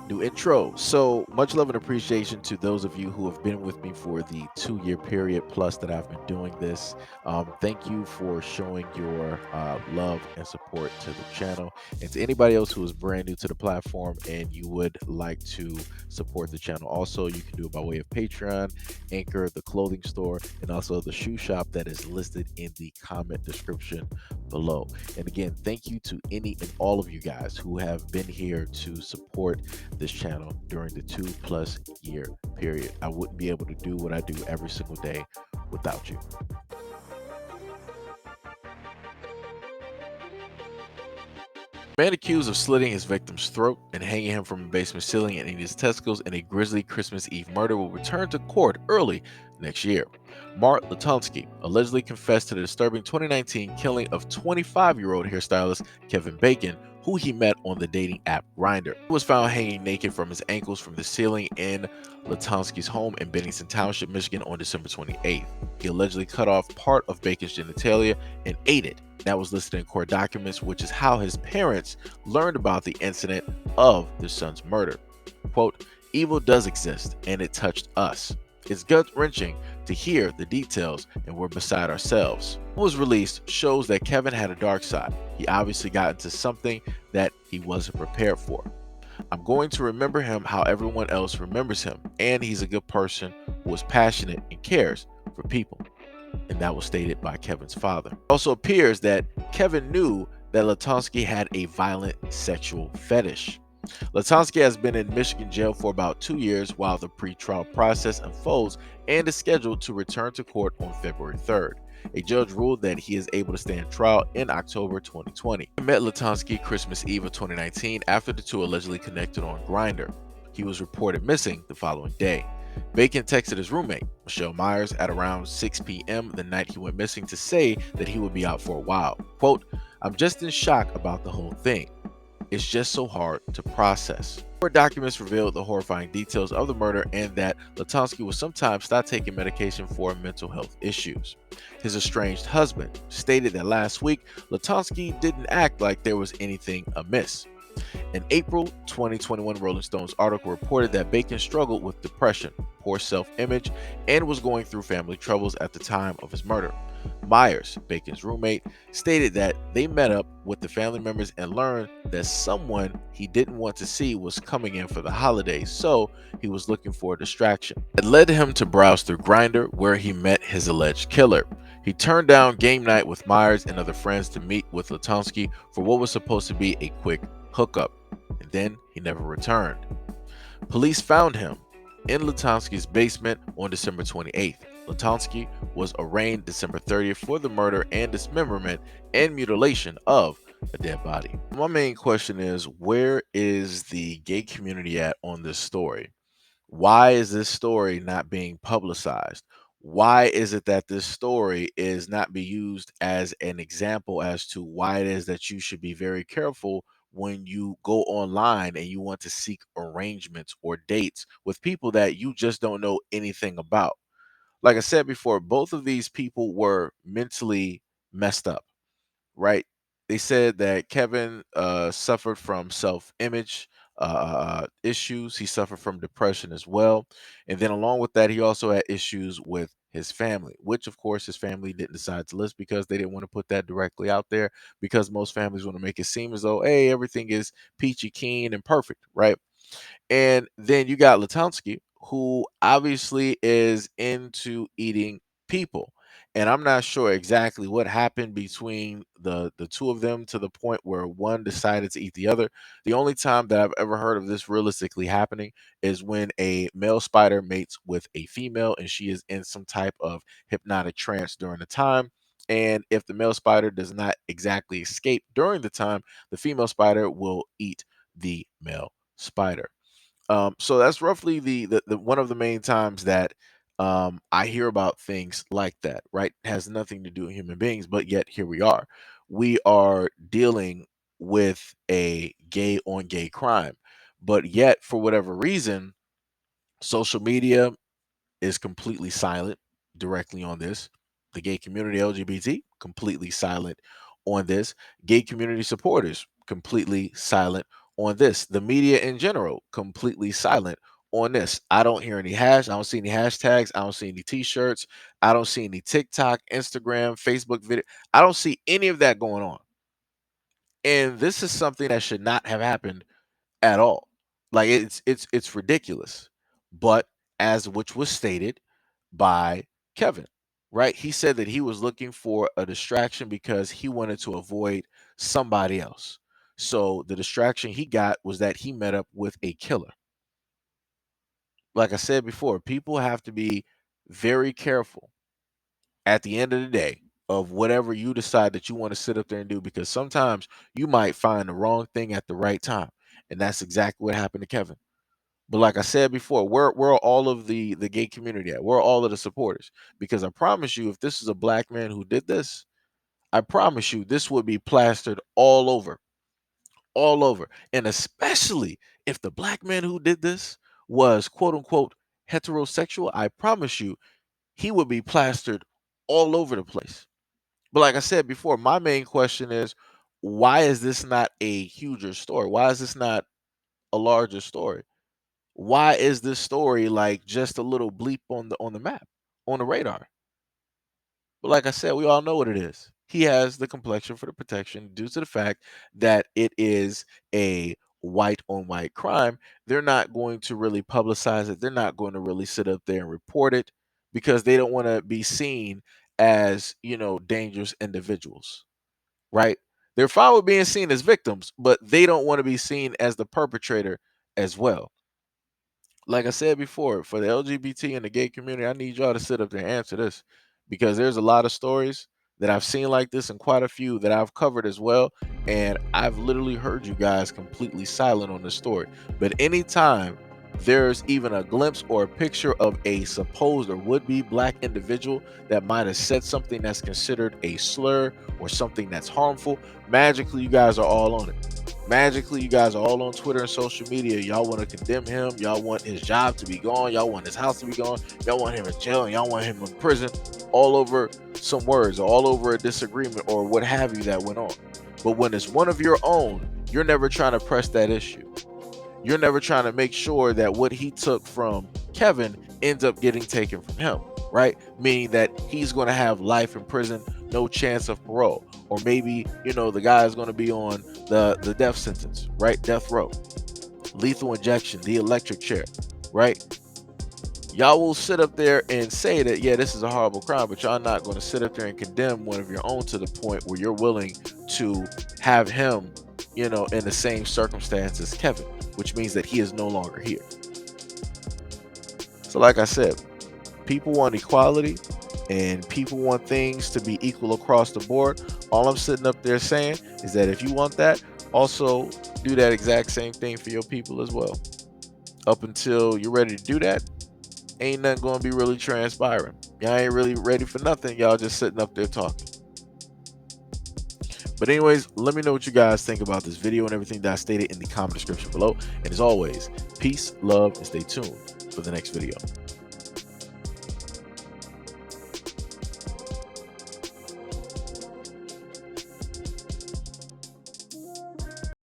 New intro. So much love and appreciation to those of you who have been with me for the 2 year period plus that I've been doing this. Thank you for showing your love and support to the channel. And to anybody else who is brand new to the platform and you would like to support the channel, also, you can do it by way of Patreon, Anchor, the clothing store, and also the shoe shop that is listed in the comment description below. And again, thank you to any and all of you guys who have been here to support this channel during the 2+ year period. I wouldn't be able to do what I do every single day without you. Man accused of slitting his victim's throat and hanging him from a basement ceiling and eating his testicles in a grisly Christmas Eve murder will return to court early next year. Mark Latonsky allegedly confessed to the disturbing 2019 killing of 25-year-old hairstylist Kevin Bacon, who he met on the dating app Grindr. He was found hanging naked from his ankles from the ceiling in Latonsky's home in Bennington Township, Michigan on December 28th. He allegedly cut off part of Bacon's genitalia and ate it. That was listed in court documents, which is how his parents learned about the incident of their son's murder. Quote, "Evil does exist, and it touched us. It's gut-wrenching to hear the details, and we're beside ourselves." What was released shows that Kevin had a dark side. He obviously got into something that he wasn't prepared for. "I'm going to remember him how everyone else remembers him, and he's a good person who is passionate and cares for people." And that was stated by Kevin's father. It also appears that Kevin knew that Latonsky had a violent sexual fetish. Latonsky has been in Michigan jail for about 2 years while the pretrial process unfolds and is scheduled to return to court on February 3rd. A judge ruled that he is able to stand trial in October 2020. I met Latonsky Christmas Eve of 2019 after the two allegedly connected on Grindr. He was reported missing the following day. Bacon texted his roommate, Michelle Myers, at around 6 p.m. the night he went missing to say that he would be out for a while. Quote, "I'm just in shock about the whole thing. It's just so hard to process." Court documents revealed the horrifying details of the murder and that Latonsky would sometimes stop taking medication for mental health issues. His estranged husband stated that last week, Latonsky didn't act like there was anything amiss. An April 2021 Rolling Stones article reported that Bacon struggled with depression, poor self-image, and was going through family troubles at the time of his murder. Myers, Bacon's roommate, stated that they met up with the family members and learned that someone he didn't want to see was coming in for the holidays, so he was looking for a distraction. It led him to browse through Grindr, where he met his alleged killer. He turned down game night with Myers and other friends to meet with Latonsky for what was supposed to be a quick hookup, and then he never returned. Police found him in Latonsky's basement on December 28th. Latonsky was arraigned December 30th for the murder and dismemberment and mutilation of a dead body. My main question is, where is the gay community at on this story? Why is this story not being publicized? Why is it that this story is not be used as an example as to why it is that you should be very careful when you go online and you want to seek arrangements or dates with people that you just don't know anything about? Like I said before, both of these people were mentally messed up, right? They said that Kevin suffered from self-image issues. He suffered from depression as well, and then along with that, he also had issues with his family, which of course his family didn't decide to list because they didn't want to put that directly out there. Because most families want to make it seem as though, hey, everything is peachy keen and perfect, right? And then you got Latonsky, who obviously is into eating people. And I'm not sure exactly what happened between the two of them to the point where one decided to eat the other. The only time that I've ever heard of this realistically happening is when a male spider mates with a female and she is in some type of hypnotic trance during the time. And if the male spider does not exactly escape during the time, the female spider will eat the male spider. So that's roughly the one of the main times that I hear about things like that, right? Has nothing to do with human beings, but yet here we are. We are dealing with a gay on gay crime, but yet for whatever reason, social media is completely silent directly on this. The gay community, LGBT, completely silent on this. Gay community supporters, completely silent on this. The media in general, completely silent on this. I don't hear any I don't see any hashtags. I don't see any t-shirts. I don't see any TikTok, Instagram, Facebook video. I don't see any of that going on. And this is something that should not have happened at all. Like it's ridiculous. But as which was stated by Kevin, right? He said that he was looking for a distraction because he wanted to avoid somebody else. So the distraction he got was that he met up with a killer. Like I said before, people have to be very careful at the end of the day of whatever you decide that you want to sit up there and do, because sometimes you might find the wrong thing at the right time. And that's exactly what happened to Kevin. But like I said before, where are all of the gay community at? Where are all of the supporters? Because I promise you, if this is a black man who did this, I promise you this would be plastered all over, all over. And especially if the black man who did this was quote unquote heterosexual, I promise you he would be plastered all over the place. But like I said before, my main question is, why is this not a huger story? Why is this not a larger story? Why is this story like just a little bleep on the map, on the radar? But like I said, we all know what it is. He has the complexion for the protection due to the fact that it is a white on white crime. They're not going to really publicize it. They're not going to really sit up there and report it because they don't want to be seen as, dangerous individuals, right? They're fine with being seen as victims, but they don't want to be seen as the perpetrator as well. Like I said before, for the LGBT and the gay community, I need y'all to sit up there and answer this, because there's a lot of stories that I've seen like this and quite a few that I've covered as well. And I've literally heard you guys completely silent on this story. But anytime there's even a glimpse or a picture of a supposed or would-be black individual that might have said something that's considered a slur or something that's harmful, magically you guys are all on it. Magically, you guys are all on Twitter and social media. Y'all want to condemn him. Y'all want his job to be gone. Y'all want his house to be gone. Y'all want him in jail. And y'all want him in prison. All over some words, or all over a disagreement, or what have you that went on. But when it's one of your own, you're never trying to press that issue. You're never trying to make sure that what he took from Kevin ends up getting taken from him, right? Meaning that he's going to have life in prison, no chance of parole. Or maybe, the guy is going to be on the death sentence, right? Death row, lethal injection, the electric chair, right? Y'all will sit up there and say that, yeah, this is a horrible crime, but y'all not going to sit up there and condemn one of your own to the point where you're willing to have him, in the same circumstance as Kevin, which means that he is no longer here. So like I said, people want equality and people want things to be equal across the board. All I'm sitting up there saying is that if you want that, also do that exact same thing for your people as well. Up until you're ready to do that, ain't nothing going to be really transpiring. Y'all ain't really ready for nothing. Y'all just sitting up there talking. But anyways, let me know what you guys think about this video and everything that I stated in the comment description below. And as always, peace, love, and stay tuned for the next video.